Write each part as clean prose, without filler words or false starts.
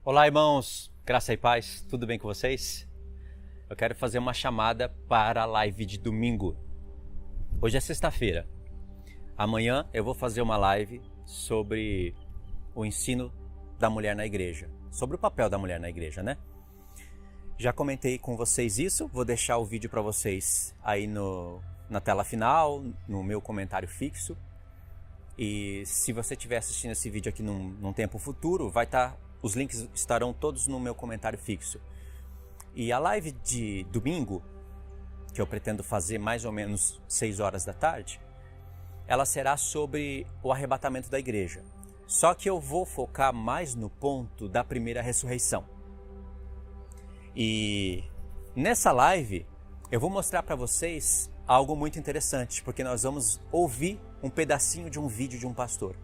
Olá, irmãos, graça e paz, tudo bem com vocês? Eu quero fazer uma chamada para a live de domingo. Hoje é sexta-feira. Amanhã eu vou fazer uma live sobre o ensino da mulher na igreja, sobre o papel da mulher na igreja, né? Já comentei com vocês isso, vou deixar o vídeo para vocês aí na tela final, no meu comentário fixo. E se você estiver assistindo esse vídeo aqui num tempo futuro, os links estarão todos no meu comentário fixo. E a live de domingo, que eu pretendo fazer mais ou menos 6 horas da tarde, ela será sobre o arrebatamento da igreja. Só que eu vou focar mais no ponto da primeira ressurreição. E nessa live eu vou mostrar para vocês algo muito interessante, porque nós vamos ouvir um pedacinho de um vídeo de um pastor.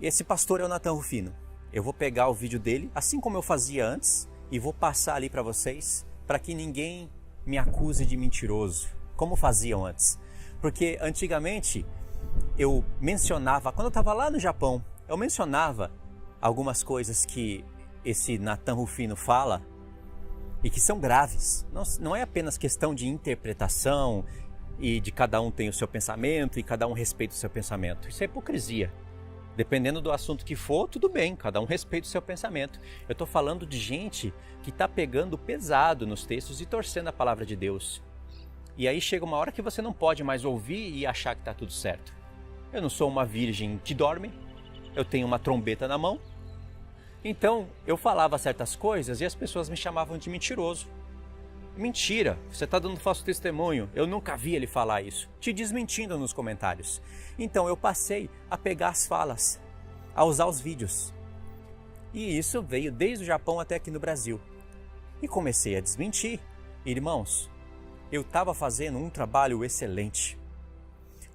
E esse pastor é o Nathan Rufino. Eu vou pegar o vídeo dele, assim como eu fazia antes, e vou passar ali para vocês, para que ninguém me acuse de mentiroso, como faziam antes. Porque antigamente eu mencionava, quando eu estava lá no Japão, eu mencionava algumas coisas que esse Nathan Rufino fala e que são graves. Não é apenas questão de interpretação e de cada um tem o seu pensamento e cada um respeita o seu pensamento. Isso é hipocrisia. Dependendo do assunto que for, tudo bem, cada um respeita o seu pensamento. Eu estou falando de gente que está pegando pesado nos textos e torcendo a palavra de Deus. E aí chega uma hora que você não pode mais ouvir e achar que está tudo certo. Eu não sou uma virgem que dorme, eu tenho uma trombeta na mão. Então eu falava certas coisas e as pessoas me chamavam de mentiroso. Mentira, você está dando falso testemunho, eu nunca vi ele falar isso, te desmentindo nos comentários. Então eu passei a pegar as falas, a usar os vídeos. E isso veio desde o Japão até aqui no Brasil. E comecei a desmentir. Irmãos, eu estava fazendo um trabalho excelente.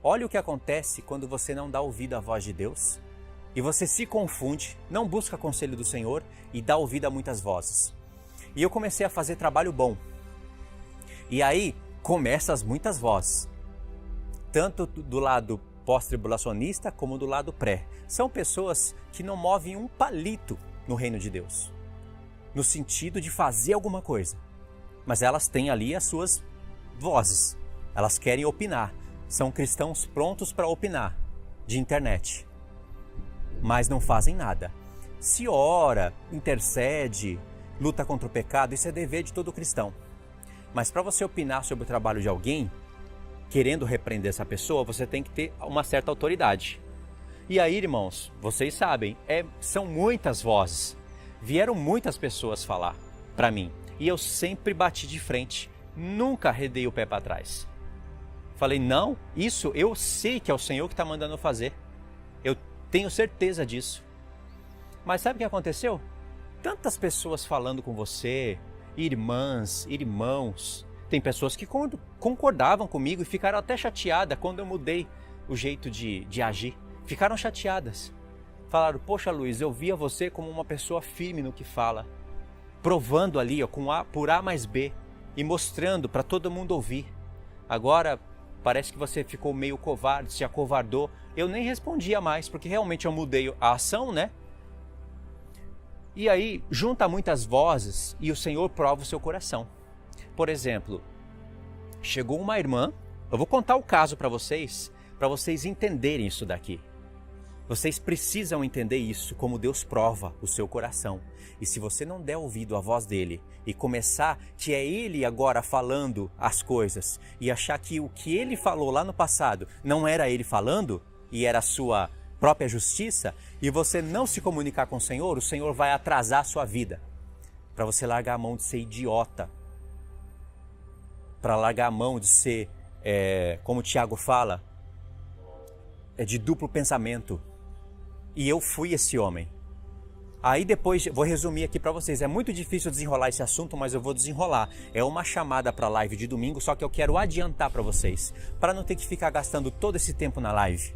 Olha o que acontece quando você não dá ouvido à voz de Deus e você se confunde, não busca conselho do Senhor e dá ouvido a muitas vozes. E eu comecei a fazer trabalho bom. E aí começam as muitas vozes, tanto do lado pós-tribulacionista como do lado pré. São pessoas que não movem um palito no reino de Deus, no sentido de fazer alguma coisa. Mas elas têm ali as suas vozes, elas querem opinar. São cristãos prontos para opinar, de internet, mas não fazem nada. Se ora, intercede, luta contra o pecado, isso é dever de todo cristão. Mas para você opinar sobre o trabalho de alguém, querendo repreender essa pessoa, você tem que ter uma certa autoridade. E aí, irmãos, vocês sabem, são muitas vozes. Vieram muitas pessoas falar para mim. E eu sempre bati de frente, nunca arredei o pé para trás. Falei, não, isso eu sei que é o Senhor que está mandando eu fazer. Eu tenho certeza disso. Mas sabe o que aconteceu? Tantas pessoas falando com você, irmãs, irmãos. Tem pessoas que concordavam comigo e ficaram até chateadas quando eu mudei o jeito de agir. Ficaram chateadas. Falaram, poxa Luiz, eu via você como uma pessoa firme no que fala. Provando ali, ó, por A mais B e mostrando para todo mundo ouvir. Agora parece que você ficou meio covarde, se acovardou. Eu nem respondia mais, porque realmente eu mudei a ação, né? E aí, junta muitas vozes e o Senhor prova o seu coração. Por exemplo, chegou uma irmã, eu vou contar o caso para vocês entenderem isso daqui. Vocês precisam entender isso, como Deus prova o seu coração. E se você não der ouvido à voz dele e começar que é ele agora falando as coisas e achar que o que ele falou lá no passado não era ele falando e era a sua própria justiça, e você não se comunicar com o Senhor vai atrasar a sua vida. Para você largar a mão de ser idiota. Para largar a mão de ser, como o Tiago fala, de duplo pensamento. E eu fui esse homem. Aí depois, vou resumir aqui para vocês. É muito difícil desenrolar esse assunto, mas eu vou desenrolar. É uma chamada para a live de domingo, só que eu quero adiantar para vocês. Para não ter que ficar gastando todo esse tempo na live.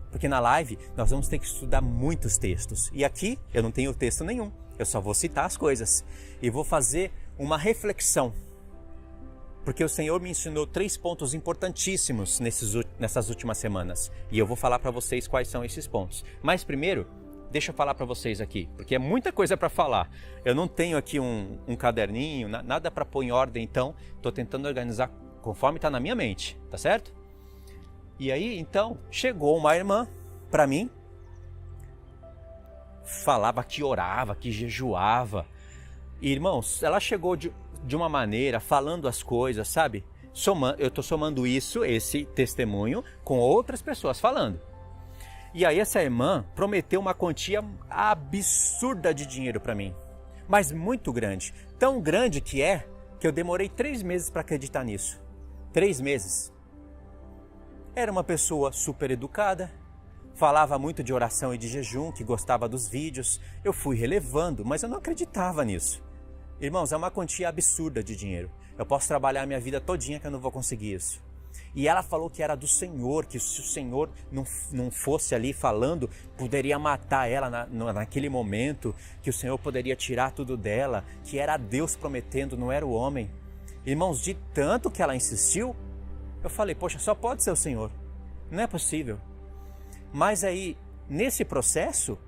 Porque na live nós vamos ter que estudar muitos textos. E aqui eu não tenho texto nenhum. Eu só vou citar as coisas. E vou fazer uma reflexão. Porque o Senhor me ensinou 3 pontos importantíssimos nessas últimas semanas. E eu vou falar para vocês quais são esses pontos. Mas primeiro, deixa eu falar para vocês aqui, porque é muita coisa para falar. Eu não tenho aqui um caderninho, nada para pôr em ordem, então estou tentando organizar conforme está na minha mente, tá certo? E aí, então, chegou uma irmã para mim, falava que orava, que jejuava. E, irmãos, ela chegou de uma maneira, falando as coisas, sabe? Eu estou somando esse testemunho, com outras pessoas falando. E aí essa irmã prometeu uma quantia absurda de dinheiro para mim. Mas muito grande. Tão grande que eu demorei 3 meses para acreditar nisso. 3 meses. Era uma pessoa super educada, falava muito de oração e de jejum, que gostava dos vídeos. Eu fui relevando, mas eu não acreditava nisso. Irmãos, é uma quantia absurda de dinheiro. Eu posso trabalhar a minha vida todinha que eu não vou conseguir isso. E ela falou que era do Senhor, que se o Senhor não fosse ali falando, poderia matar ela naquele momento, que o Senhor poderia tirar tudo dela, que era Deus prometendo, não era o homem. Irmãos, de tanto que ela insistiu, eu falei, poxa, só pode ser o Senhor. Não é possível. Mas aí, nesse processo,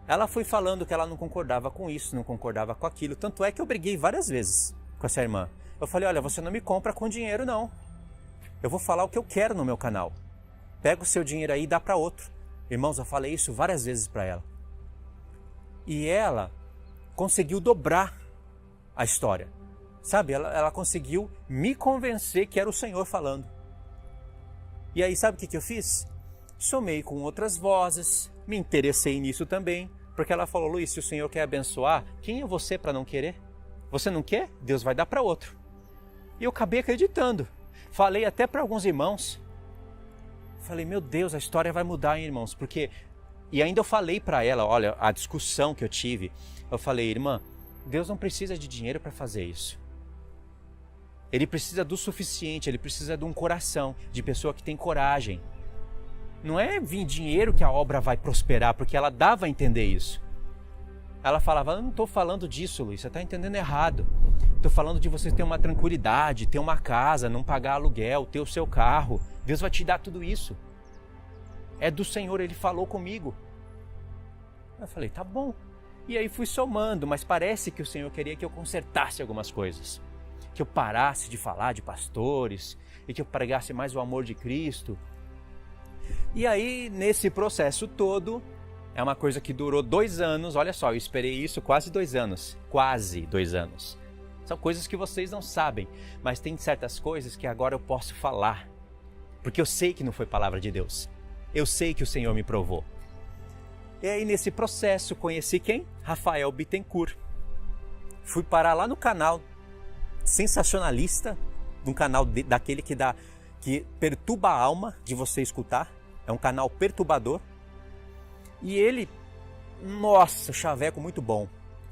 ela foi falando que ela não concordava com isso, não concordava com aquilo. Tanto é que eu briguei várias vezes com essa irmã. Eu falei, olha, você não me compra com dinheiro, não. Eu vou falar o que eu quero no meu canal. Pega o seu dinheiro aí e dá para outro. Irmãos, eu falei isso várias vezes para ela. E ela conseguiu dobrar a história. Sabe, ela conseguiu me convencer que era o Senhor falando. E aí, sabe o que eu fiz? Somei com outras vozes, me interessei nisso também. Porque ela falou, Luiz, se o Senhor quer abençoar, quem é você para não querer? Você não quer? Deus vai dar para outro. E eu acabei acreditando. Falei até para alguns irmãos. Falei, meu Deus, a história vai mudar, hein, irmãos? Porque... E ainda eu falei para ela, olha, a discussão que eu tive. Eu falei, irmã, Deus não precisa de dinheiro para fazer isso. Ele precisa do suficiente, ele precisa de um coração, de pessoa que tem coragem. Não é vir dinheiro que a obra vai prosperar, porque ela dava a entender isso. Ela falava, eu não estou falando disso, Luiz, você está entendendo errado. Estou falando de você ter uma tranquilidade, ter uma casa, não pagar aluguel, ter o seu carro. Deus vai te dar tudo isso. É do Senhor, Ele falou comigo. Eu falei, tá bom. E aí fui somando, mas parece que o Senhor queria que eu consertasse algumas coisas. Que eu parasse de falar de pastores e que eu pregasse mais o amor de Cristo. E aí, nesse processo todo, é uma coisa que durou 2 anos. Olha só, eu esperei isso quase 2 anos. Quase 2 anos. São coisas que vocês não sabem, mas tem certas coisas que agora eu posso falar. Porque eu sei que não foi palavra de Deus. Eu sei que o Senhor me provou. E aí, nesse processo, conheci quem? Rafael Bittencourt. Fui parar lá no canal sensacionalista, um canal daquele que perturba a alma de você escutar. É um canal perturbador. E ele, nossa, chaveco muito bom.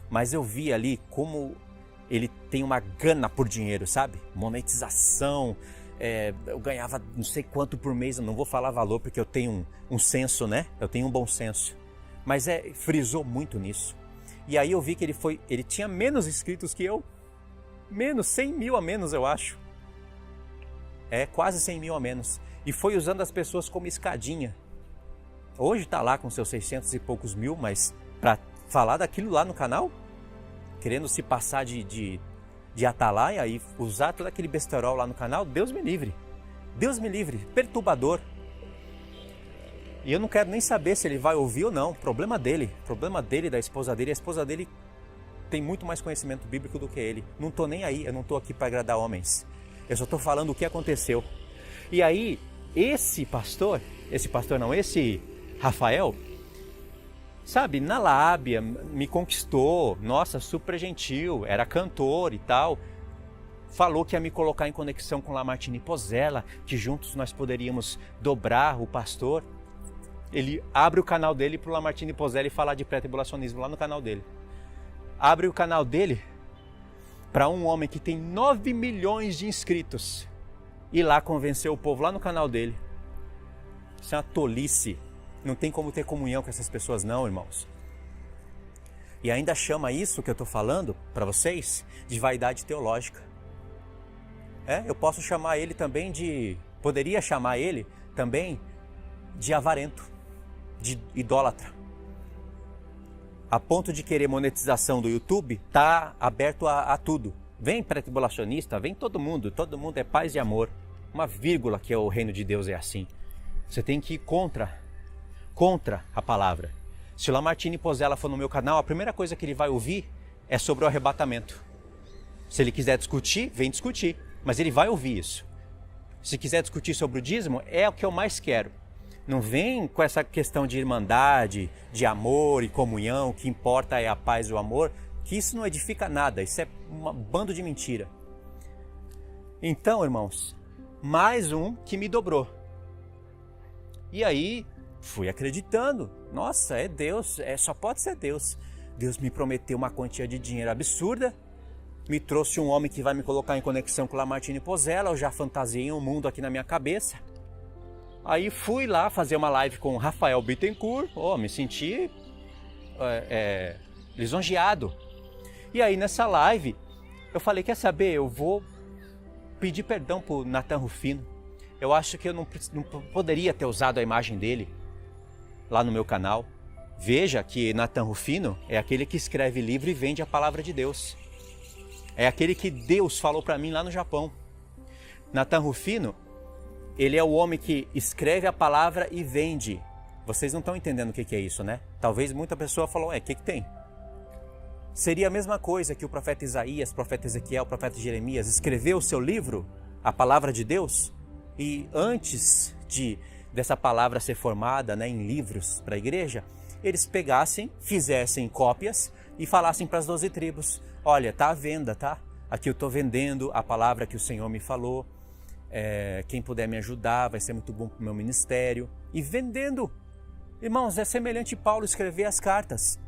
Mas eu vi ali como ele tem uma gana por dinheiro, sabe? Monetização. Eu ganhava não sei quanto por mês. Eu não vou falar valor porque eu tenho um senso, né? Eu tenho um bom senso. Mas frisou muito nisso. E aí eu vi que ele tinha menos inscritos que eu. Menos, 100 mil a menos, eu acho. Quase 100 mil a menos. E foi usando as pessoas como escadinha. Hoje está lá com seus 600 e poucos mil, mas para falar daquilo lá no canal, querendo se passar de atalaia e usar todo aquele besterol lá no canal, Deus me livre. Deus me livre, perturbador. E eu não quero nem saber se ele vai ouvir ou não. Problema dele, da esposa dele. A esposa dele tem muito mais conhecimento bíblico do que ele. Não estou nem aí, eu não estou aqui para agradar homens. Eu só estou falando o que aconteceu. E aí, esse Rafael, sabe, na lábia, me conquistou. Nossa, super gentil, era cantor e tal. Falou que ia me colocar em conexão com Lamartine Pozzella, que juntos nós poderíamos dobrar o pastor. Ele abre o canal dele para o Lamartine Pozzella e falar de pré-tribulacionismo lá no canal dele. Abre o canal dele para um homem que tem 9 milhões de inscritos e lá convencer o povo lá no canal dele. Isso é uma tolice. Não tem como ter comunhão com essas pessoas não, irmãos. E ainda chama isso que eu estou falando para vocês de vaidade teológica. Eu posso chamar ele também poderia chamar ele também de avarento. de idólatra. A ponto de querer monetização do YouTube, tá aberto a tudo. Vem pré-tribulacionista, vem todo mundo é paz e amor. Uma vírgula que é o reino de Deus é assim. Você tem que ir contra a palavra. Se o Lamartine Pozella for no meu canal, a primeira coisa que ele vai ouvir é sobre o arrebatamento. Se ele quiser discutir, vem discutir, mas ele vai ouvir isso. Se quiser discutir sobre o dízimo, é o que eu mais quero. Não vem com essa questão de irmandade, de amor e comunhão, o que importa é a paz e o amor, que isso não edifica nada, isso é um bando de mentira. Então, irmãos, mais um que me dobrou. E aí, fui acreditando. Nossa, é Deus, só pode ser Deus. Deus me prometeu uma quantia de dinheiro absurda, me trouxe um homem que vai me colocar em conexão com o Lamartine Pozella, eu já fantasiei um mundo aqui na minha cabeça. Aí fui lá fazer uma live com o Rafael Bittencourt, me senti lisonjeado. E aí nessa live, eu falei, quer saber, eu vou pedir perdão pro Nathan Rufino. Eu acho que eu não poderia ter usado a imagem dele lá no meu canal. Veja que Nathan Rufino é aquele que escreve livro e vende a palavra de Deus. É aquele que Deus falou para mim lá no Japão. Nathan Rufino, ele é o homem que escreve a palavra e vende. Vocês não estão entendendo o que é isso, né? Talvez muita pessoa falou, o que tem? Seria a mesma coisa que o profeta Isaías, o profeta Ezequiel, o profeta Jeremias escreveu o seu livro, a palavra de Deus, e antes dessa palavra ser formada, né, em livros para a igreja, eles pegassem, fizessem cópias e falassem para as 12 tribos, olha, está à venda, tá? Aqui eu estou vendendo a palavra que o Senhor me falou, quem puder me ajudar vai ser muito bom para o meu ministério. E vendendo. Irmãos, é semelhante a Paulo escrever as cartas,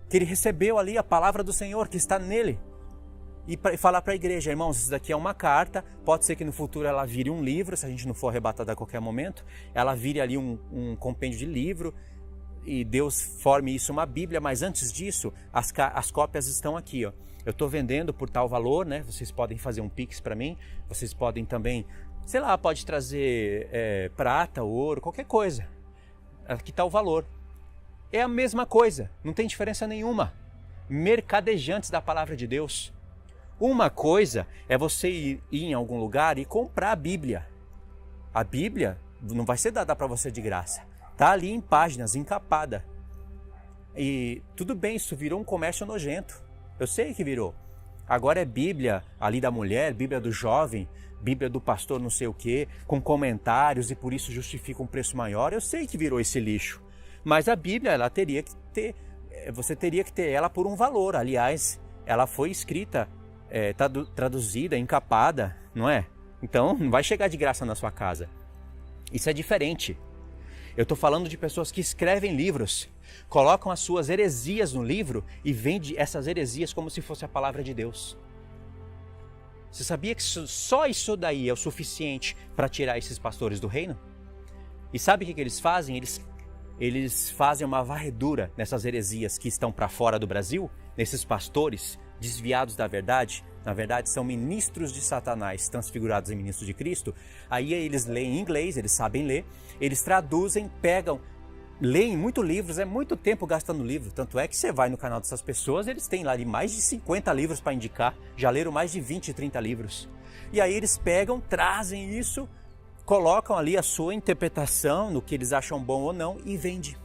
que ele recebeu ali a palavra do Senhor que está nele. E falar para a igreja, irmãos, isso daqui é uma carta, pode ser que no futuro ela vire um livro, se a gente não for arrebatado a qualquer momento, ela vire ali um compêndio de livro, e Deus forme isso uma Bíblia, mas antes disso, as cópias estão aqui, ó. Eu estou vendendo por tal valor, né? Vocês podem fazer um Pix para mim, vocês podem também, sei lá, pode trazer prata, ouro, qualquer coisa. Aqui está o valor. É a mesma coisa, não tem diferença nenhuma. Mercadejantes da palavra de Deus. Uma coisa é você ir em algum lugar e comprar a Bíblia. A Bíblia não vai ser dada para você de graça. Está ali em páginas, encapada. E tudo bem, isso virou um comércio nojento. Eu sei que virou. Agora é Bíblia ali da mulher, Bíblia do jovem, Bíblia do pastor não sei o quê, com comentários e por isso justifica um preço maior. Eu sei que virou esse lixo. Mas a Bíblia, ela teria que ter, você teria que ter ela por um valor. Aliás, ela foi escrita, traduzida, encapada, não é? Então, não vai chegar de graça na sua casa. Isso é diferente. Eu estou falando de pessoas que escrevem livros, colocam as suas heresias no livro e vendem essas heresias como se fosse a palavra de Deus. Você sabia que só isso daí é o suficiente para tirar esses pastores do reino? E sabe o que eles fazem? Eles fazem uma varredura nessas heresias que estão para fora do Brasil, nesses pastores desviados da verdade. Na verdade, são ministros de Satanás transfigurados em ministros de Cristo. Aí eles leem em inglês, eles sabem ler, eles traduzem, pegam, leem muitos livros, é muito tempo gastando livro. Tanto é que você vai no canal dessas pessoas, eles têm lá de mais de 50 livros para indicar, já leram mais de 20, 30 livros. E aí eles pegam, trazem isso, colocam ali a sua interpretação no que eles acham bom ou não e vendem.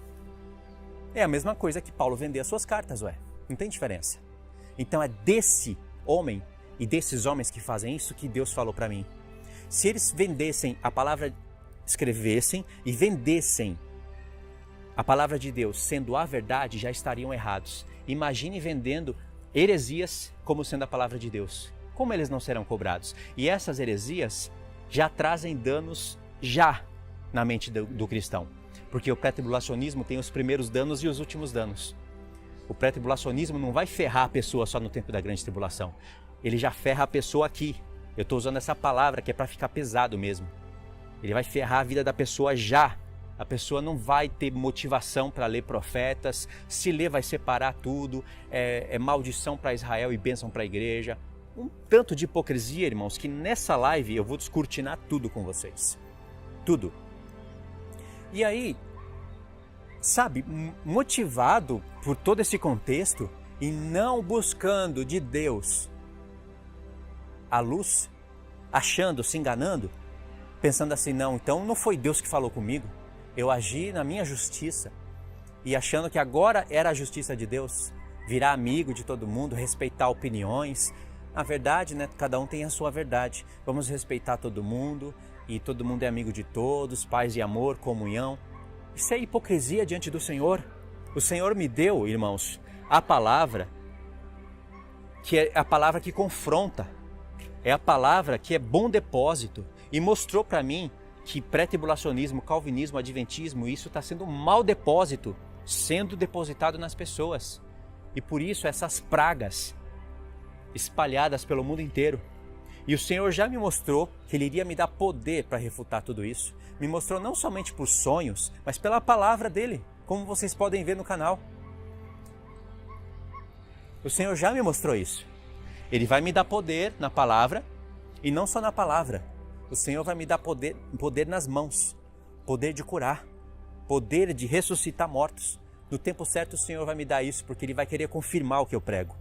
É a mesma coisa que Paulo vender as suas cartas, não tem diferença. Então é desse homem e desses homens que fazem isso que Deus falou para mim. Se eles vendessem a palavra, escrevessem e vendessem a palavra de Deus sendo a verdade, já estariam errados. Imagine vendendo heresias como sendo a palavra de Deus. Como eles não serão cobrados? E essas heresias já trazem danos já na mente do cristão. Porque o pré-tribulacionismo tem os primeiros danos e os últimos danos. O pré-tribulacionismo não vai ferrar a pessoa só no tempo da grande tribulação. Ele já ferra a pessoa aqui. Eu estou usando essa palavra que é para ficar pesado mesmo. Ele vai ferrar a vida da pessoa já. A pessoa não vai ter motivação para ler profetas. Se ler vai separar tudo. É maldição para Israel e bênção para a igreja. Um tanto de hipocrisia, irmãos, que nessa live eu vou descortinar tudo com vocês. Tudo. E aí, sabe, motivado por todo esse contexto e não buscando de Deus a luz, achando, se enganando, pensando assim, não, então não foi Deus que falou comigo, eu agi na minha justiça e achando que agora era a justiça de Deus, virar amigo de todo mundo, respeitar opiniões. Na verdade, né, cada um tem a sua verdade, vamos respeitar todo mundo e todo mundo é amigo de todos, paz e amor, comunhão. Isso é hipocrisia diante do Senhor. O Senhor me deu, irmãos, a palavra que é a palavra que confronta, é a palavra que é bom depósito e mostrou para mim que pré-tribulacionismo, calvinismo, adventismo, isso está sendo um mau depósito, sendo depositado nas pessoas. E por isso essas pragas espalhadas pelo mundo inteiro. E o Senhor já me mostrou que Ele iria me dar poder para refutar tudo isso. Me mostrou não somente por sonhos, mas pela palavra dEle, como vocês podem ver no canal. O Senhor já me mostrou isso. Ele vai me dar poder na palavra, e não só na palavra. O Senhor vai me dar poder nas mãos, poder de curar, poder de ressuscitar mortos. No tempo certo o Senhor vai me dar isso, porque Ele vai querer confirmar o que eu prego.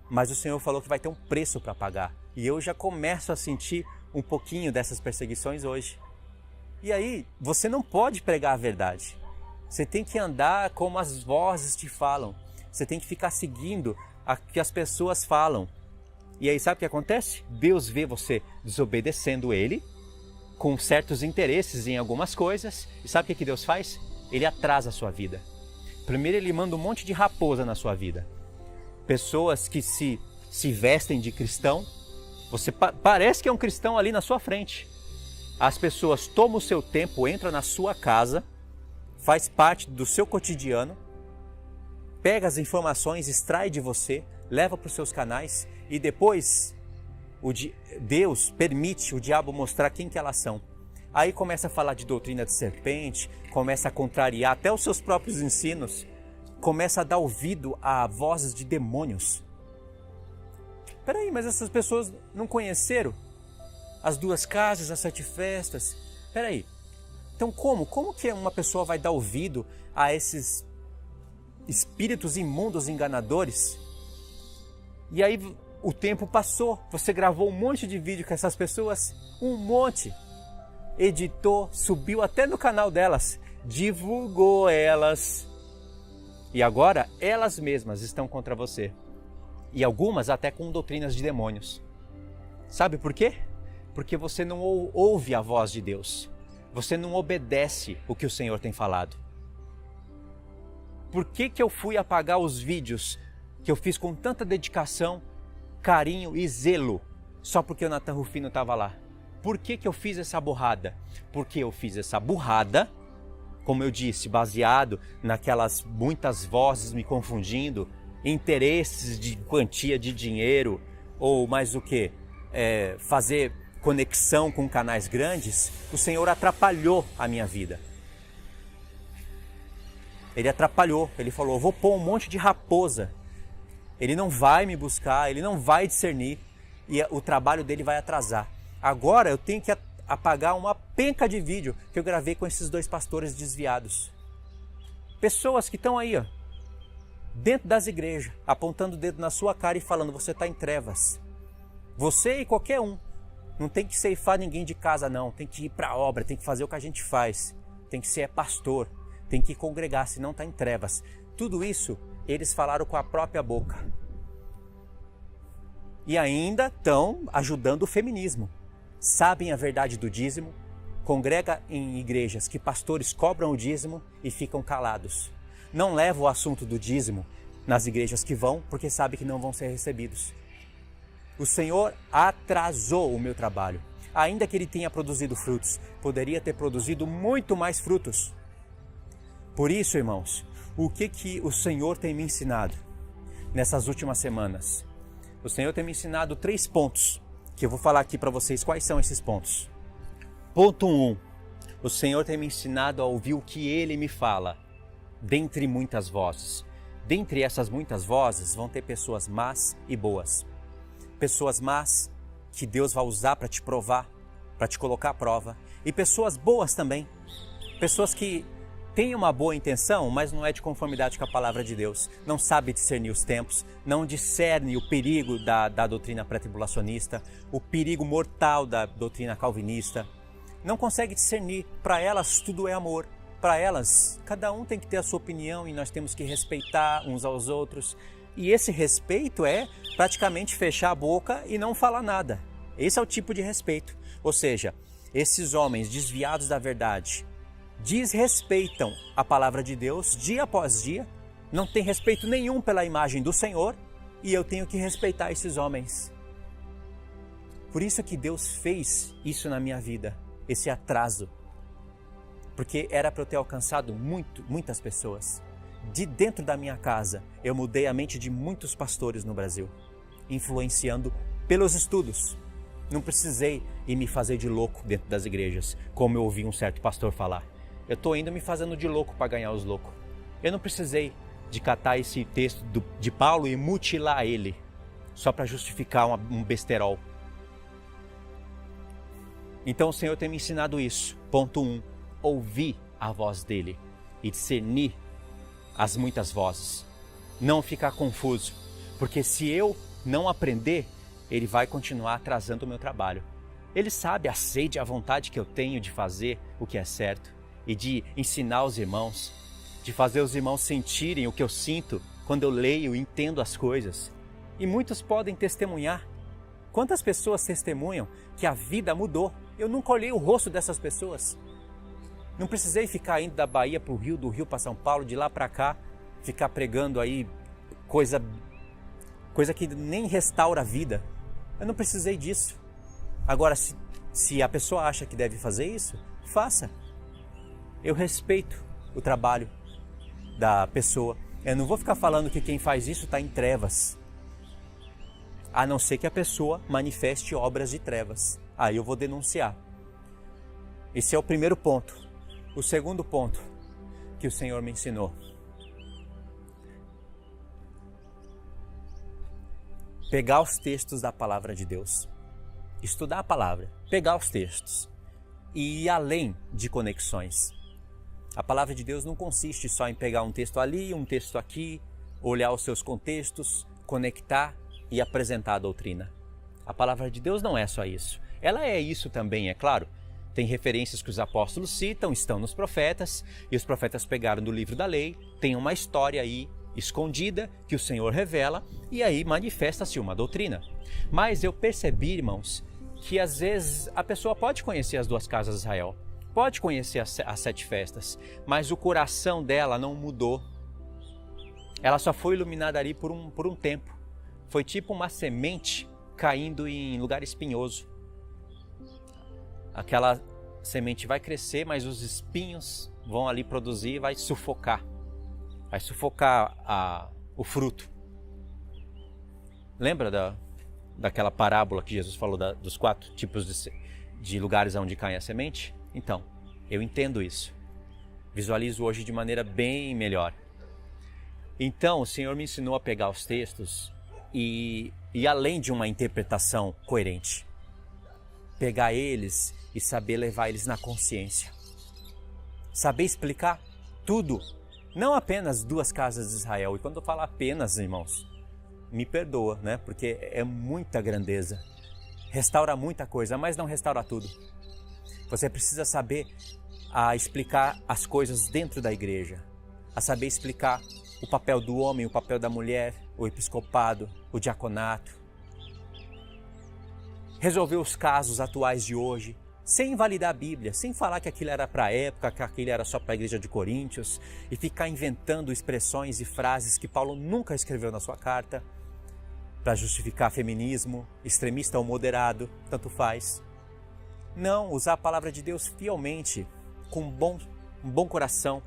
Mas o Senhor falou que vai ter um preço para pagar. E eu já começo a sentir um pouquinho dessas perseguições hoje. E aí, você não pode pregar a verdade. Você tem que andar como as vozes te falam. Você tem que ficar seguindo o que as pessoas falam. E aí sabe o que acontece? Deus vê você desobedecendo Ele, com certos interesses em algumas coisas. E sabe o que Deus faz? Ele atrasa a sua vida. Primeiro Ele manda um monte de raposa na sua vida. Pessoas que se vestem de cristão. Você parece que é um cristão ali na sua frente. As pessoas tomam o seu tempo, entram na sua casa, faz parte do seu cotidiano, pega as informações, extrai de você, leva para os seus canais e depois Deus permite o diabo mostrar quem que elas são. Aí começa a falar de doutrina de serpente, começa a contrariar até os seus próprios ensinos, começa a dar ouvido a vozes de demônios. Peraí, mas essas pessoas não conheceram as 2 casas, as 7 festas? Peraí, então como que uma pessoa vai dar ouvido a esses espíritos imundos enganadores? E aí o tempo passou, você gravou um monte de vídeo com essas pessoas, um monte, editou, subiu até no canal delas, divulgou elas, e agora elas mesmas estão contra você. E algumas até com doutrinas de demônios. Sabe por quê? Porque você não ouve a voz de Deus. Você não obedece o que o Senhor tem falado. Por que eu fui apagar os vídeos que eu fiz com tanta dedicação, carinho e zelo, só porque o Natan Rufino estava lá? Por que eu fiz essa burrada? Porque eu fiz essa burrada, como eu disse, baseado naquelas muitas vozes me confundindo, interesses de quantia de dinheiro, ou mais o que? Fazer conexão com canais grandes. O Senhor atrapalhou a minha vida. Ele atrapalhou, ele falou, eu vou pôr um monte de raposa. Ele não vai me buscar, ele não vai discernir e o trabalho dele vai atrasar. Agora eu tenho que apagar uma penca de vídeo que eu gravei com esses 2 pastores desviados. Pessoas que estão aí, ó, dentro das igrejas, apontando o dedo na sua cara e falando, você está em trevas. Você e qualquer um. Não tem que ceifar ninguém de casa não, tem que ir para a obra, tem que fazer o que a gente faz. Tem que ser pastor, tem que congregar, senão está em trevas. Tudo isso eles falaram com a própria boca. E ainda estão ajudando o feminismo. Sabem a verdade do dízimo, congrega em igrejas que pastores cobram o dízimo e ficam calados. Não leva o assunto do dízimo nas igrejas que vão, porque sabe que não vão ser recebidos. O Senhor atrasou o meu trabalho. Ainda que ele tenha produzido frutos, poderia ter produzido muito mais frutos. Por isso, irmãos, o que o Senhor tem me ensinado nessas últimas semanas? O Senhor tem me ensinado 3 pontos, que eu vou falar aqui para vocês quais são esses pontos. Ponto 1. O Senhor tem me ensinado a ouvir o que Ele me fala, dentre muitas vozes. Dentre essas muitas vozes vão ter pessoas más e boas. Pessoas más que Deus vai usar para te provar, para te colocar à prova. E pessoas boas também. Pessoas que tem uma boa intenção, mas não é de conformidade com a palavra de Deus, não sabe discernir os tempos, não discerne o perigo da doutrina pré-tribulacionista, o perigo mortal da doutrina calvinista, não consegue discernir. Para elas tudo é amor, para elas cada um tem que ter a sua opinião e nós temos que respeitar uns aos outros. E esse respeito é praticamente fechar a boca e não falar nada. Esse é o tipo de respeito. Ou seja, esses homens desviados da verdade desrespeitam a palavra de Deus dia após dia, não tem respeito nenhum pela imagem do Senhor, e eu tenho que respeitar esses homens. Por isso que Deus fez isso na minha vida, esse atraso, porque era para eu ter alcançado muitas pessoas. De dentro da minha casa, eu mudei a mente de muitos pastores no Brasil, influenciando pelos estudos. Não precisei ir me fazer de louco dentro das igrejas, como eu ouvi um certo pastor falar. Eu estou indo me fazendo de louco para ganhar os loucos. Eu não precisei de catar esse texto de Paulo e mutilar ele, só para justificar um besterol. Então o Senhor tem me ensinado isso. Ponto 1, ouvir a voz dele e discernir as muitas vozes. Não ficar confuso, porque se eu não aprender, ele vai continuar atrasando o meu trabalho. Ele sabe a sede e a vontade que eu tenho de fazer o que é certo e de ensinar os irmãos, de fazer os irmãos sentirem o que eu sinto quando eu leio e entendo as coisas. E muitos podem testemunhar. Quantas pessoas testemunham que a vida mudou? Eu nunca olhei o rosto dessas pessoas. Não precisei ficar indo da Bahia para o Rio, do Rio para São Paulo, de lá para cá, ficar pregando aí coisa que nem restaura a vida. Eu não precisei disso. Agora, se a pessoa acha que deve fazer isso, faça. Eu respeito o trabalho da pessoa. Eu não vou ficar falando que quem faz isso está em trevas. A não ser que a pessoa manifeste obras de trevas. Aí eu vou denunciar. Esse é o primeiro ponto. O segundo ponto que o Senhor me ensinou. Pegar os textos da palavra de Deus. Estudar a palavra. Pegar os textos. E ir além de conexões. A palavra de Deus não consiste só em pegar um texto ali, um texto aqui, olhar os seus contextos, conectar e apresentar a doutrina. A palavra de Deus não é só isso. Ela é isso também, é claro. Tem referências que os apóstolos citam, estão nos profetas, e os profetas pegaram do livro da lei, tem uma história aí escondida que o Senhor revela, e aí manifesta-se uma doutrina. Mas eu percebi, irmãos, que às vezes a pessoa pode conhecer as 2 casas de Israel, pode conhecer as 7 festas, mas o coração dela não mudou. Ela só foi iluminada ali por um tempo. Foi tipo uma semente caindo em lugar espinhoso. Aquela semente vai crescer, mas os espinhos vão ali produzir e vai sufocar. Vai sufocar o fruto. Lembra daquela parábola que Jesus falou dos 4 tipos de lugares onde cai a semente? Então, eu entendo isso. Visualizo hoje de maneira bem melhor. Então, o Senhor me ensinou a pegar os textos e além de uma interpretação coerente, pegar eles e saber levar eles na consciência. Saber explicar tudo, não apenas 2 casas de Israel. E quando eu falo apenas, irmãos, me perdoa, né? Porque é muita grandeza. Restaura muita coisa, mas não restaura tudo. Você precisa saber explicar as coisas dentro da igreja, a saber explicar o papel do homem, o papel da mulher, o episcopado, o diaconato. Resolver os casos atuais de hoje, sem invalidar a Bíblia, sem falar que aquilo era para a época, que aquilo era só para a igreja de Coríntios, e ficar inventando expressões e frases que Paulo nunca escreveu na sua carta, para justificar feminismo, extremista ou moderado, tanto faz. Não, usar a palavra de Deus fielmente, com um bom coração.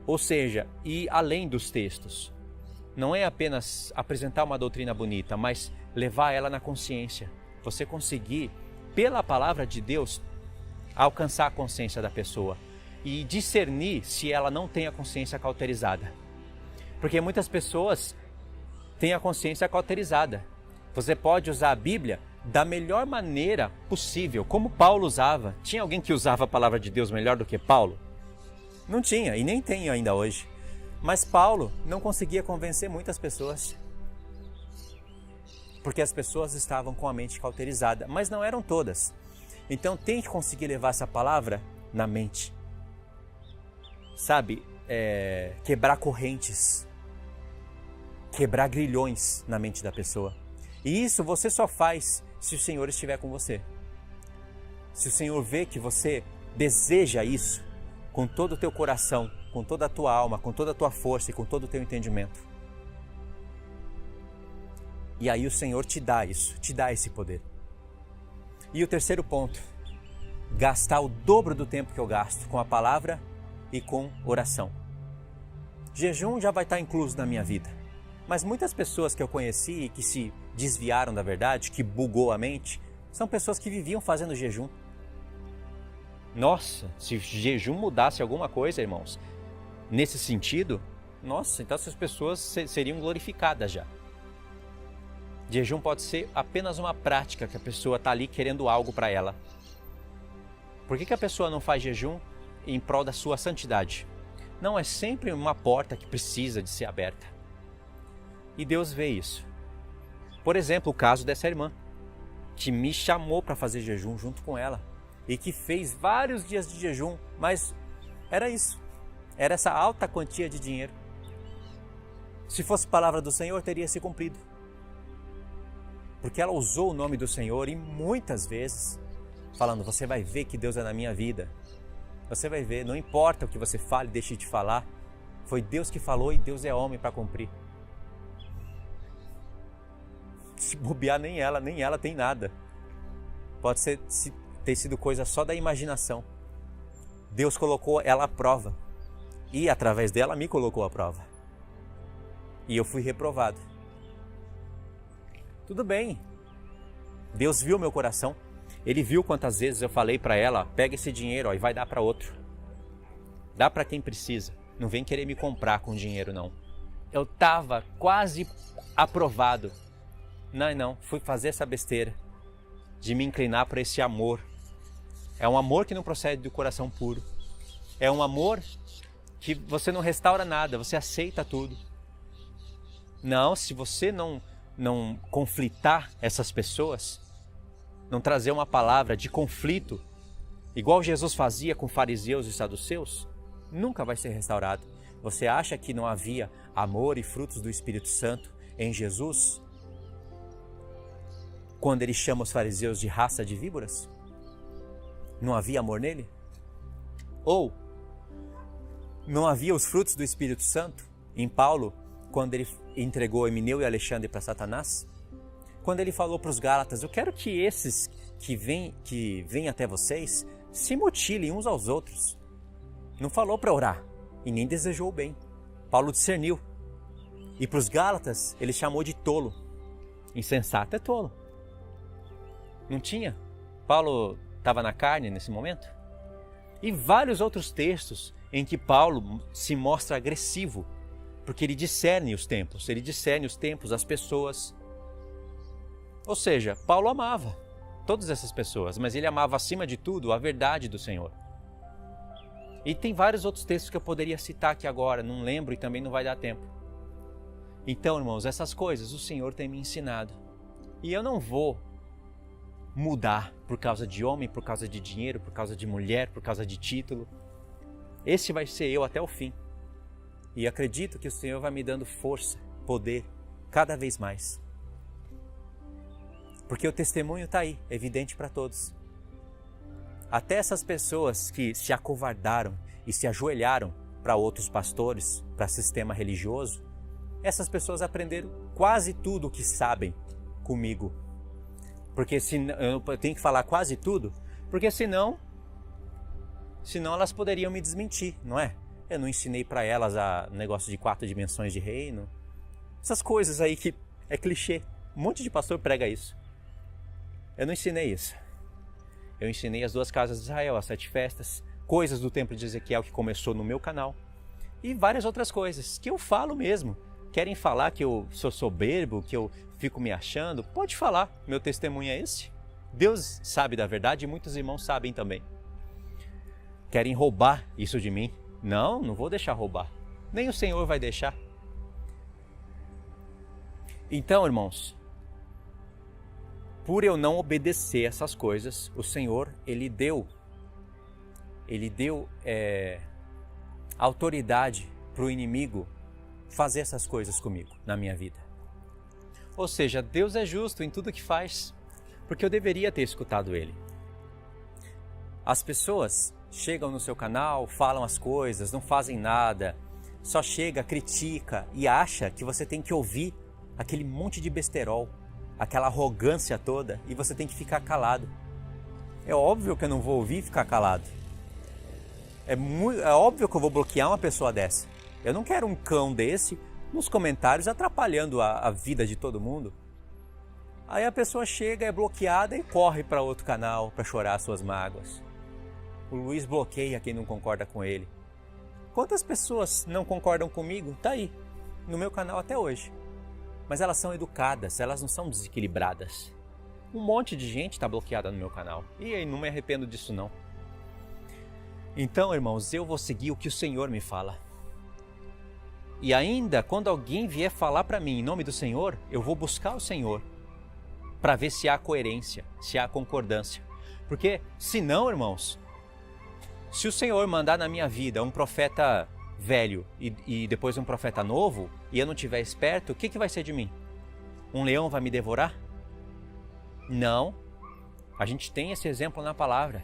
Ou seja, ir além dos textos. Não é apenas apresentar uma doutrina bonita, mas levar ela na consciência. Você conseguir, pela palavra de Deus, alcançar a consciência da pessoa e discernir se ela não tem a consciência cauterizada. Porque muitas pessoas têm a consciência cauterizada. Você pode usar a Bíblia da melhor maneira possível, como Paulo usava. Tinha alguém que usava a palavra de Deus melhor do que Paulo? Não tinha, e nem tem ainda hoje. Mas Paulo não conseguia convencer muitas pessoas, porque as pessoas estavam com a mente cauterizada, mas não eram todas. Então tem que conseguir levar essa palavra na mente. Sabe, quebrar correntes, quebrar grilhões na mente da pessoa. E isso você só faz se o Senhor estiver com você. Se o Senhor vê que você deseja isso com todo o teu coração, com toda a tua alma, com toda a tua força e com todo o teu entendimento. E aí o Senhor te dá isso, te dá esse poder. E o terceiro ponto, gastar o dobro do tempo que eu gasto com a palavra e com oração. Jejum já vai estar incluso na minha vida, mas muitas pessoas que eu conheci e que se desviaram da verdade, que bugou a mente, são pessoas que viviam fazendo jejum. Nossa, se jejum mudasse alguma coisa, irmãos, nesse sentido, nossa, então essas pessoas seriam glorificadas já. Jejum pode ser apenas uma prática que a pessoa está ali querendo algo para ela. Por que a pessoa não faz jejum em prol da sua santidade? Não, é sempre uma porta que precisa de ser aberta. E Deus vê isso. Por exemplo, o caso dessa irmã, que me chamou para fazer jejum junto com ela e que fez vários dias de jejum, mas era isso. Era essa alta quantia de dinheiro. Se fosse palavra do Senhor, teria se cumprido. Porque ela usou o nome do Senhor e muitas vezes, falando, você vai ver que Deus é na minha vida. Você vai ver, não importa o que você fale, deixe de falar. Foi Deus que falou e Deus é homem para cumprir. Se bobear, nem ela tem nada. Pode ter sido coisa só da imaginação. Deus colocou ela à prova. E através dela me colocou à prova. E eu fui reprovado. Tudo bem. Deus viu meu coração. Ele viu quantas vezes eu falei para ela, pega esse dinheiro e vai dar para outro. Dá para quem precisa. Não vem querer me comprar com dinheiro, não. Eu estava quase aprovado. Não, fui fazer essa besteira de me inclinar para esse amor. É um amor que não procede do coração puro. É um amor que você não restaura nada, você aceita tudo. Não, se você não conflitar essas pessoas, não trazer uma palavra de conflito, igual Jesus fazia com fariseus e saduceus, nunca vai ser restaurado. Você acha que não havia amor e frutos do Espírito Santo em Jesus? Quando ele chama os fariseus de raça de víboras? Não havia amor nele? Ou não havia os frutos do Espírito Santo em Paulo, quando ele entregou Emineu e Alexandre para Satanás? Quando ele falou para os Gálatas, eu quero que esses que vêm até vocês se mutilem uns aos outros. Não falou para orar e nem desejou o bem. Paulo discerniu. E para os Gálatas ele chamou de tolo. Insensato é tolo. Não tinha? Paulo estava na carne nesse momento? E vários outros textos em que Paulo se mostra agressivo, porque ele discerne os tempos, as pessoas. Ou seja, Paulo amava todas essas pessoas, mas ele amava acima de tudo a verdade do Senhor. E tem vários outros textos que eu poderia citar aqui agora, não lembro e também não vai dar tempo. Então, irmãos, essas coisas o Senhor tem me ensinado. E eu não vou mudar por causa de homem, por causa de dinheiro, por causa de mulher, por causa de título. Esse vai ser eu até o fim. E acredito que o Senhor vai me dando força, poder, cada vez mais. Porque o testemunho está aí, evidente para todos. Até essas pessoas que se acovardaram e se ajoelharam para outros pastores, para sistema religioso, essas pessoas aprenderam quase tudo o que sabem comigo. Porque eu tenho que falar quase tudo, porque senão elas poderiam me desmentir, não é? Eu não ensinei para elas a negócio de 4 dimensões de reino. Essas coisas aí que é clichê. Um monte de pastor prega isso. Eu não ensinei isso. Eu ensinei as 2 casas de Israel, as 7 festas, coisas do templo de Ezequiel que começou no meu canal e várias outras coisas que eu falo mesmo. Querem falar que eu sou soberbo, que eu fico me achando? Pode falar, meu testemunho é esse. Deus sabe da verdade e muitos irmãos sabem também. Querem roubar isso de mim, Não, não vou deixar roubar. Nem o Senhor vai deixar. Então, irmãos, por eu não obedecer essas coisas, o Senhor, Ele deu autoridade para o inimigo fazer essas coisas comigo, na minha vida. Ou seja, Deus é justo em tudo que faz, porque eu deveria ter escutado Ele. As pessoas chegam no seu canal, falam as coisas, não fazem nada, só chega, critica e acha que você tem que ouvir aquele monte de besterol, aquela arrogância toda, e você tem que ficar calado. É óbvio que eu não vou ouvir e ficar calado. É óbvio que eu vou bloquear uma pessoa dessa. Eu não quero um cão desse nos comentários atrapalhando a vida de todo mundo. Aí a pessoa chega, é bloqueada e corre para outro canal para chorar suas mágoas. O Luiz bloqueia quem não concorda com ele. Quantas pessoas não concordam comigo? Tá aí, no meu canal até hoje. Mas elas são educadas, elas não são desequilibradas. Um monte de gente está bloqueada no meu canal. E aí, não me arrependo disso não. Então, irmãos, eu vou seguir o que o Senhor me fala. E ainda, quando alguém vier falar para mim em nome do Senhor, eu vou buscar o Senhor para ver se há coerência, se há concordância. Porque, se não, irmãos, se o Senhor mandar na minha vida um profeta velho e depois um profeta novo, e eu não estiver esperto, o que vai ser de mim? Um leão vai me devorar? Não. A gente tem esse exemplo na palavra.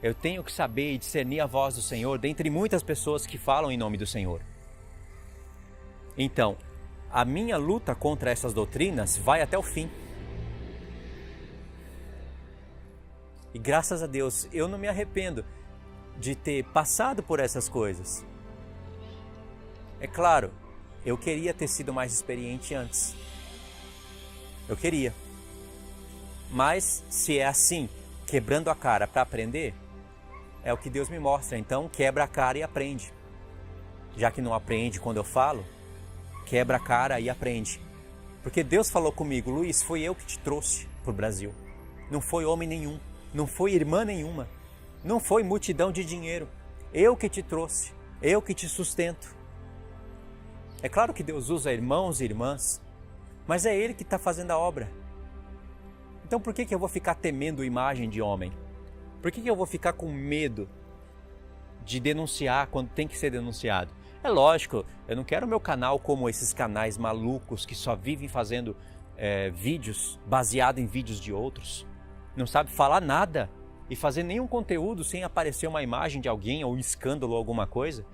Eu tenho que saber e discernir a voz do Senhor dentre muitas pessoas que falam em nome do Senhor. Então, a minha luta contra essas doutrinas vai até o fim. E graças a Deus, eu não me arrependo de ter passado por essas coisas. É claro, eu queria ter sido mais experiente antes. Eu queria. Mas se é assim, quebrando a cara para aprender, é o que Deus me mostra. Então quebra a cara e aprende. Já que não aprende quando eu falo, quebra a cara e aprende. Porque Deus falou comigo: Luiz, foi eu que te trouxe para o Brasil. Não foi homem nenhum, não foi irmã nenhuma, não foi multidão de dinheiro. Eu que te trouxe, eu que te sustento. É claro que Deus usa irmãos e irmãs, mas é Ele que está fazendo a obra. Então por que eu vou ficar temendo imagem de homem? Por que eu vou ficar com medo de denunciar quando tem que ser denunciado? É lógico, eu não quero meu canal como esses canais malucos que só vivem fazendo vídeos baseados em vídeos de outros. Não sabe falar nada e fazer nenhum conteúdo sem aparecer uma imagem de alguém ou um escândalo ou alguma coisa.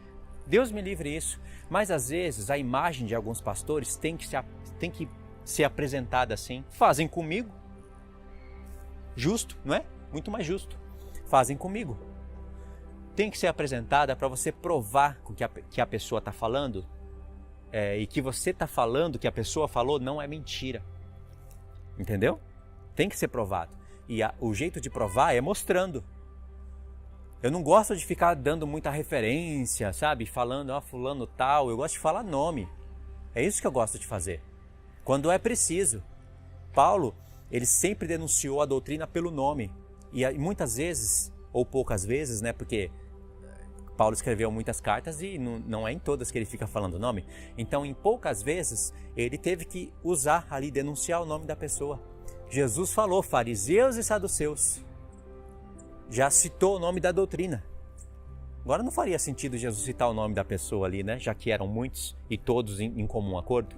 Deus me livre isso. Mas às vezes a imagem de alguns pastores tem que ser apresentada assim. Fazem comigo. Justo, não é? Muito mais justo. Fazem comigo. Tem que ser apresentada para você provar que a pessoa está falando e que você está falando, que a pessoa falou, não é mentira. Entendeu? Tem que ser provado. E o jeito de provar é mostrando. Eu não gosto de ficar dando muita referência, sabe? Falando, fulano tal. Eu gosto de falar nome. É isso que eu gosto de fazer. Quando é preciso. Paulo, ele sempre denunciou a doutrina pelo nome. E muitas vezes, ou poucas vezes, né? Porque Paulo escreveu muitas cartas e não é em todas que ele fica falando o nome. Então, em poucas vezes, ele teve que usar ali, denunciar o nome da pessoa. Jesus falou, fariseus e saduceus. Já citou o nome da doutrina. Agora não faria sentido Jesus citar o nome da pessoa ali, né? Já que eram muitos e todos em comum acordo.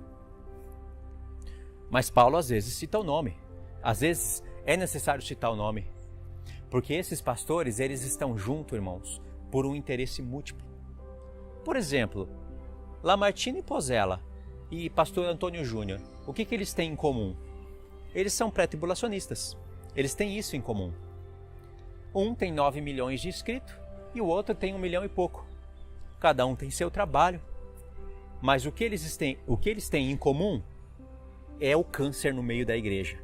Mas Paulo às vezes cita o nome. Às vezes é necessário citar o nome. Porque esses pastores, eles estão juntos, irmãos, por um interesse múltiplo. Por exemplo, Lamartine Pozella e pastor Antônio Júnior, o que eles têm em comum? Eles são pré-tribulacionistas. Eles têm isso em comum. Um tem 9 milhões de inscritos e o outro tem 1 milhão e pouco. Cada um tem seu trabalho. Mas o que eles têm em comum é o câncer no meio da igreja.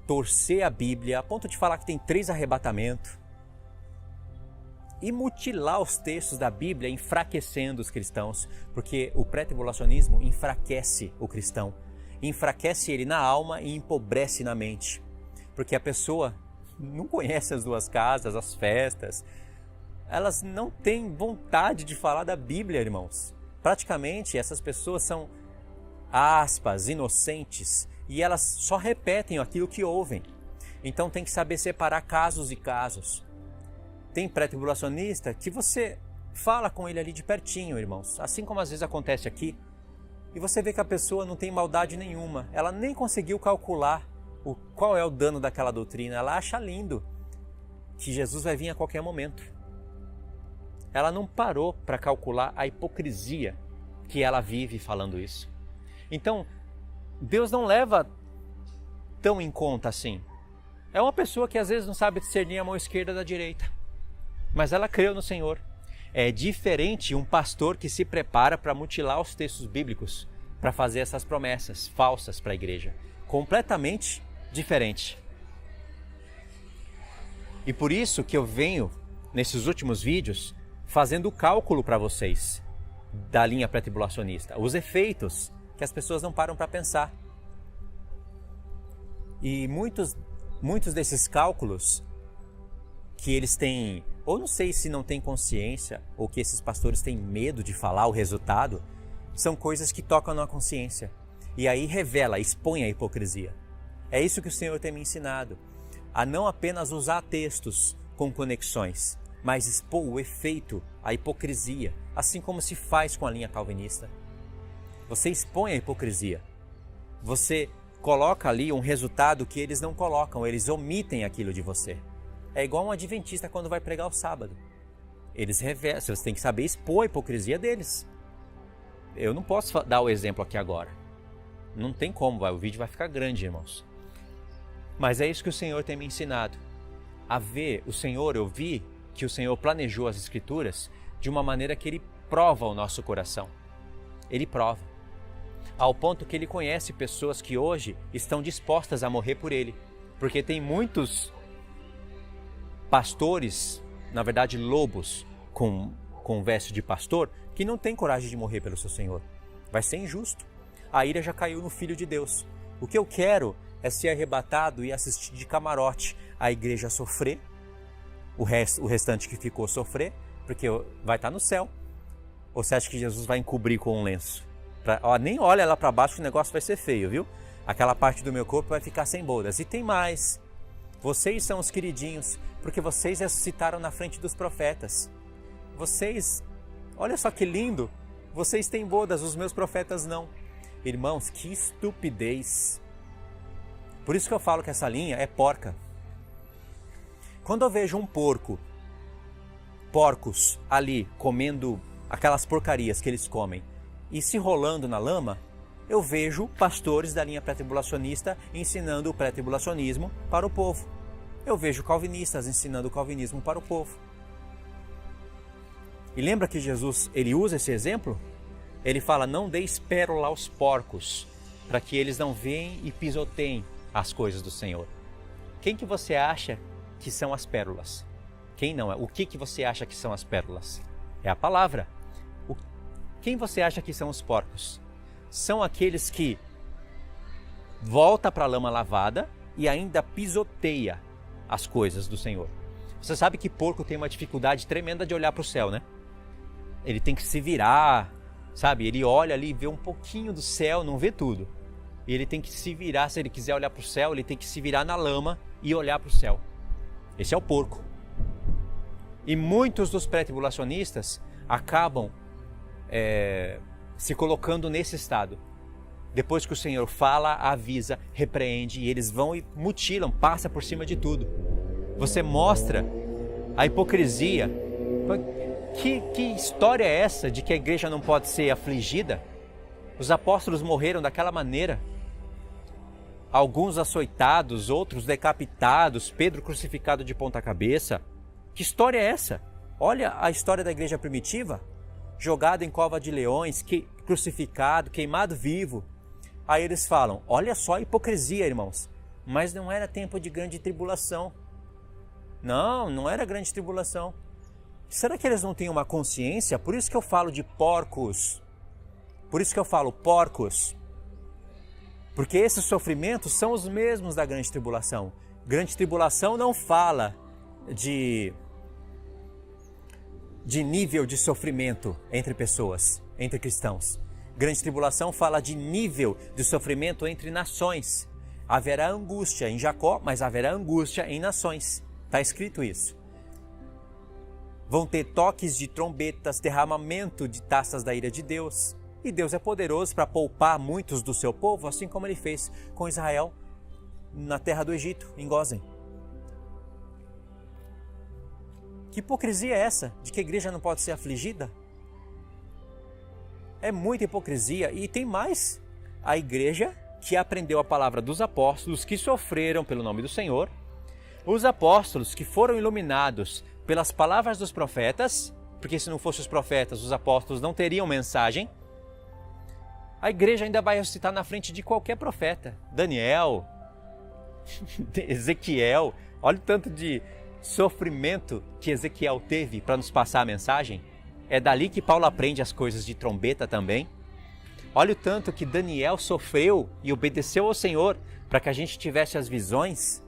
Torcer a Bíblia a ponto de falar que tem 3 arrebatamentos. E mutilar os textos da Bíblia enfraquecendo os cristãos. Porque o pré-tribulacionismo enfraquece o cristão. Enfraquece ele na alma e empobrece na mente. Porque a pessoa não conhece as duas casas, as festas, elas não têm vontade de falar da Bíblia, irmãos. Praticamente essas pessoas são, aspas, inocentes, e elas só repetem aquilo que ouvem. Então tem que saber separar casos e casos. Tem pré-tribulacionista que você fala com ele ali de pertinho, irmãos, assim como às vezes acontece aqui, e você vê que a pessoa não tem maldade nenhuma, ela nem conseguiu calcular qual é o dano daquela doutrina, ela acha lindo que Jesus vai vir a qualquer momento. Ela não parou para calcular a hipocrisia que ela vive falando isso. Então, Deus não leva tão em conta assim. É uma pessoa que às vezes não sabe discernir a mão esquerda da direita, mas ela creu no Senhor. É diferente um pastor que se prepara para mutilar os textos bíblicos, para fazer essas promessas falsas para a igreja. Completamente diferente. E por isso que eu venho, nesses últimos vídeos, fazendo o cálculo para vocês da linha pré-tribulacionista, os efeitos que as pessoas não param para pensar. E muitos desses cálculos que eles têm, ou não sei se não têm consciência, ou que esses pastores têm medo de falar o resultado, são coisas que tocam na consciência. E aí revela, expõe a hipocrisia. É isso que o Senhor tem me ensinado, a não apenas usar textos com conexões, mas expor o efeito, a hipocrisia, assim como se faz com a linha calvinista. Você expõe a hipocrisia. Você coloca ali um resultado que eles não colocam, eles omitem aquilo de você. É igual um adventista quando vai pregar o sábado. Eles revelam, você tem que saber expor a hipocrisia deles. Eu não posso dar o exemplo aqui agora. Não tem como, o vídeo vai ficar grande, irmãos. Mas é isso que o Senhor tem me ensinado. A ver o Senhor, eu vi que o Senhor planejou as Escrituras de uma maneira que Ele prova o nosso coração. Ele prova. Ao ponto que Ele conhece pessoas que hoje estão dispostas a morrer por Ele. Porque tem muitos pastores, na verdade lobos, com veste de pastor, que não tem coragem de morrer pelo seu Senhor. Vai ser injusto. A ira já caiu no Filho de Deus. O que eu quero é ser arrebatado e assistir de camarote a igreja sofrer, o restante que ficou sofrer, porque vai estar no céu. Ou você acha que Jesus vai encobrir com um lenço? Nem olha lá para baixo que o negócio vai ser feio, viu? Aquela parte do meu corpo vai ficar sem bodas. E tem mais. Vocês são os queridinhos, porque vocês ressuscitaram na frente dos profetas. Vocês, olha só que lindo, vocês têm bodas, os meus profetas não. Irmãos, que estupidez. Por isso que eu falo que essa linha é porca. Quando eu vejo um porcos ali comendo aquelas porcarias que eles comem e se rolando na lama, eu vejo pastores da linha pré-tribulacionista ensinando o pré-tribulacionismo para o povo. Eu vejo calvinistas ensinando o calvinismo para o povo. E lembra que Jesus, ele usa esse exemplo? Ele fala, não deis pérola aos porcos, para que eles não venham e pisoteiem as coisas do Senhor. Quem que você acha que são as pérolas? Quem não é? O que você acha que são as pérolas? É a palavra. Quem você acha que são os porcos? São aqueles que voltam para a lama lavada e ainda pisoteia as coisas do Senhor. Você sabe que porco tem uma dificuldade tremenda de olhar para o céu, né? Ele tem que se virar, sabe? Ele olha ali, vê um pouquinho do céu, não vê tudo. E ele tem que se virar, se ele quiser olhar para o céu, ele tem que se virar na lama e olhar para o céu. Esse é o porco. E muitos dos pré-tribulacionistas acabam se colocando nesse estado. Depois que o Senhor fala, avisa, repreende, e eles vão e mutilam, passa por cima de tudo. Você mostra a hipocrisia. Que história é essa de que a igreja não pode ser afligida? Os apóstolos morreram daquela maneira. Alguns açoitados, outros decapitados, Pedro crucificado de ponta cabeça. Que história é essa? Olha a história da igreja primitiva. Jogado em cova de leões, crucificado, queimado vivo. Aí eles falam, olha só a hipocrisia, irmãos. Mas não era tempo de grande tribulação. Não era grande tribulação. Será que eles não têm uma consciência? Por isso que eu falo de porcos. Por isso que eu falo porcos. Porque esses sofrimentos são os mesmos da grande tribulação. Grande tribulação não fala de nível de sofrimento entre pessoas, entre cristãos. Grande tribulação fala de nível de sofrimento entre nações. Haverá angústia em Jacó, mas haverá angústia em nações. Está escrito isso. Vão ter toques de trombetas, derramamento de taças da ira de Deus. E Deus é poderoso para poupar muitos do seu povo, assim como ele fez com Israel na terra do Egito, em Gósen. Que hipocrisia é essa? De que a igreja não pode ser afligida? É muita hipocrisia. E tem mais. A igreja que aprendeu a palavra dos apóstolos, que sofreram pelo nome do Senhor, os apóstolos que foram iluminados pelas palavras dos profetas, porque se não fossem os profetas, os apóstolos não teriam mensagem. A igreja ainda vai ressuscitar na frente de qualquer profeta. Daniel, Ezequiel, olha o tanto de sofrimento que Ezequiel teve para nos passar a mensagem. É dali que Paulo aprende as coisas de trombeta também. Olha o tanto que Daniel sofreu e obedeceu ao Senhor para que a gente tivesse as visões.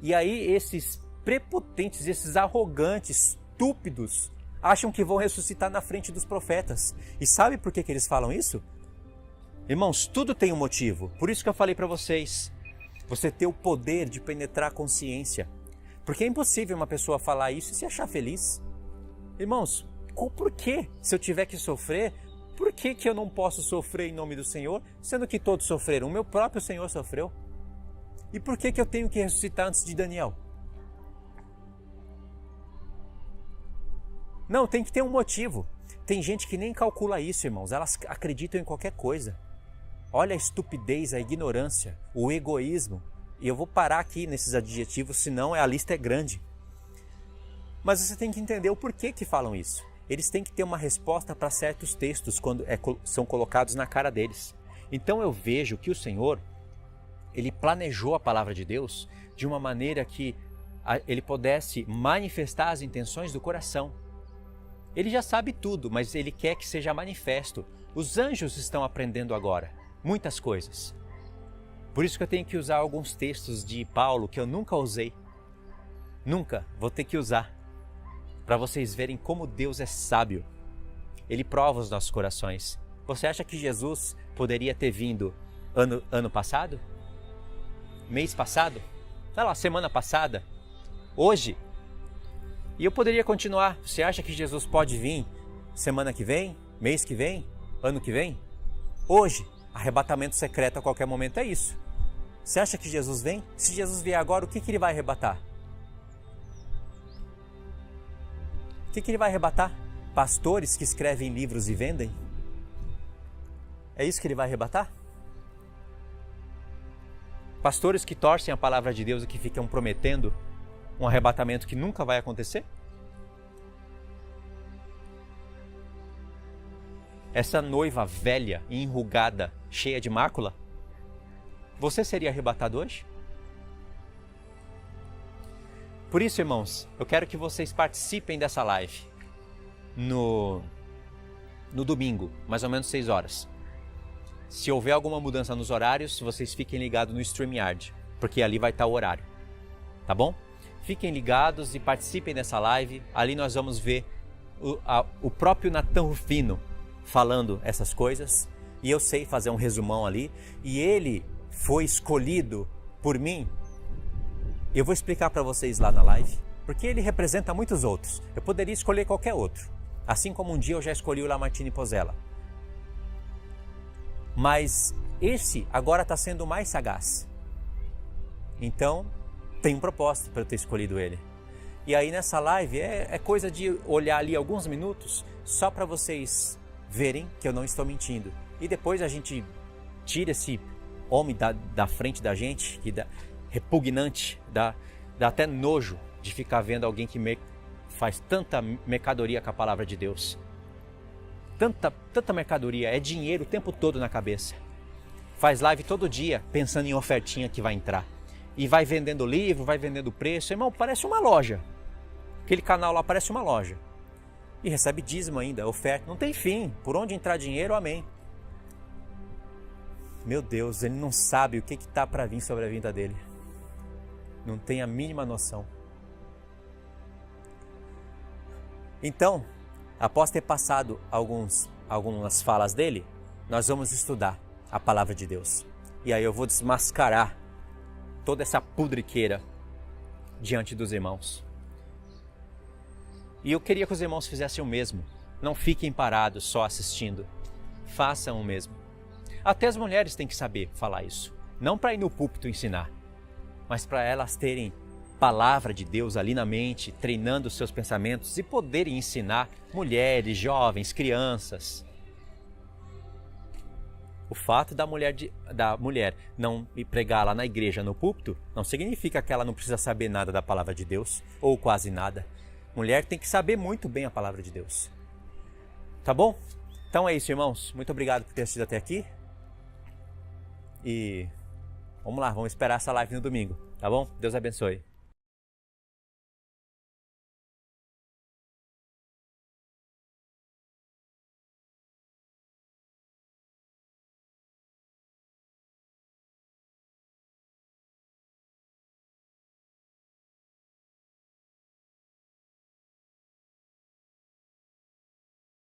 E aí esses prepotentes, esses arrogantes, estúpidos, acham que vão ressuscitar na frente dos profetas. E sabe por que eles falam isso? Irmãos, tudo tem um motivo. Por isso que eu falei para vocês, você ter o poder de penetrar a consciência. Porque é impossível uma pessoa falar isso e se achar feliz. Irmãos, por que, se eu tiver que sofrer, por que eu não posso sofrer em nome do Senhor, sendo que todos sofreram? O meu próprio Senhor sofreu. E por que eu tenho que ressuscitar antes de Daniel? Não, tem que ter um motivo. Tem gente que nem calcula isso, irmãos. Elas acreditam em qualquer coisa. Olha a estupidez, a ignorância, o egoísmo. E eu vou parar aqui nesses adjetivos, senão a lista é grande. Mas você tem que entender o porquê que falam isso. Eles têm que ter uma resposta para certos textos quando são colocados na cara deles. Então eu vejo que o Senhor, Ele planejou a palavra de Deus de uma maneira que Ele pudesse manifestar as intenções do coração. Ele já sabe tudo, mas Ele quer que seja manifesto. Os anjos estão aprendendo agora muitas coisas. Por isso que eu tenho que usar alguns textos de Paulo que eu nunca usei. Nunca vou ter que usar. Para vocês verem como Deus é sábio. Ele prova os nossos corações. Você acha que Jesus poderia ter vindo ano passado? Mês passado? Sei lá, semana passada? Hoje? E eu poderia continuar. Você acha que Jesus pode vir semana que vem? Mês que vem? Ano que vem? Hoje? Arrebatamento secreto a qualquer momento é isso. Você acha que Jesus vem? Se Jesus vier agora, o que ele vai arrebatar? O que ele vai arrebatar? Pastores que escrevem livros e vendem? É isso que ele vai arrebatar? Pastores que torcem a palavra de Deus e que ficam prometendo um arrebatamento que nunca vai acontecer? Essa noiva velha, enrugada, cheia de mácula, você seria arrebatado hoje? Por isso, irmãos, eu quero que vocês participem dessa live no domingo, mais ou menos 6 horas. Se houver alguma mudança nos horários, vocês fiquem ligados no StreamYard, porque ali vai estar o horário, tá bom? Fiquem ligados e participem dessa live. Ali nós vamos ver o próprio Natan Rufino falando essas coisas. E eu sei fazer um resumão ali. E ele foi escolhido por mim. Eu vou explicar para vocês lá na live. Porque ele representa muitos outros. Eu poderia escolher qualquer outro. Assim como um dia eu já escolhi o Lamartine Pozzella. Mas esse agora está sendo mais sagaz. Então, tem um propósito para eu ter escolhido ele. E aí nessa live é coisa de olhar ali alguns minutos só para vocês verem que eu não estou mentindo. E depois a gente tira esse homem da frente da gente, que dá repugnante, dá até nojo de ficar vendo alguém que faz tanta mercadoria com a palavra de Deus. Tanta mercadoria, é dinheiro o tempo todo na cabeça. Faz live todo dia pensando em ofertinha que vai entrar. E vai vendendo livro, vai vendendo preço. Irmão, parece uma loja. Aquele canal lá parece uma loja. E recebe dízimo ainda, oferta. Não tem fim. Por onde entrar dinheiro, amém. Meu Deus, ele não sabe o que está para vir sobre a vinda dele. Não tem a mínima noção. Então, após ter passado algumas falas dele, nós vamos estudar a palavra de Deus. E aí eu vou desmascarar toda essa pudriqueira diante dos irmãos. E eu queria que os irmãos fizessem o mesmo. Não fiquem parados só assistindo. Façam o mesmo. Até as mulheres têm que saber falar isso. Não para ir no púlpito ensinar, mas para elas terem palavra de Deus ali na mente, treinando os seus pensamentos e poderem ensinar mulheres, jovens, crianças. O fato da mulher não pregar lá na igreja, no púlpito, não significa que ela não precisa saber nada da palavra de Deus, ou quase nada. Mulher tem que saber muito bem a palavra de Deus. Tá bom? Então é isso, irmãos. Muito obrigado por ter assistido até aqui. E vamos lá, vamos esperar essa live no domingo, tá bom? Deus abençoe.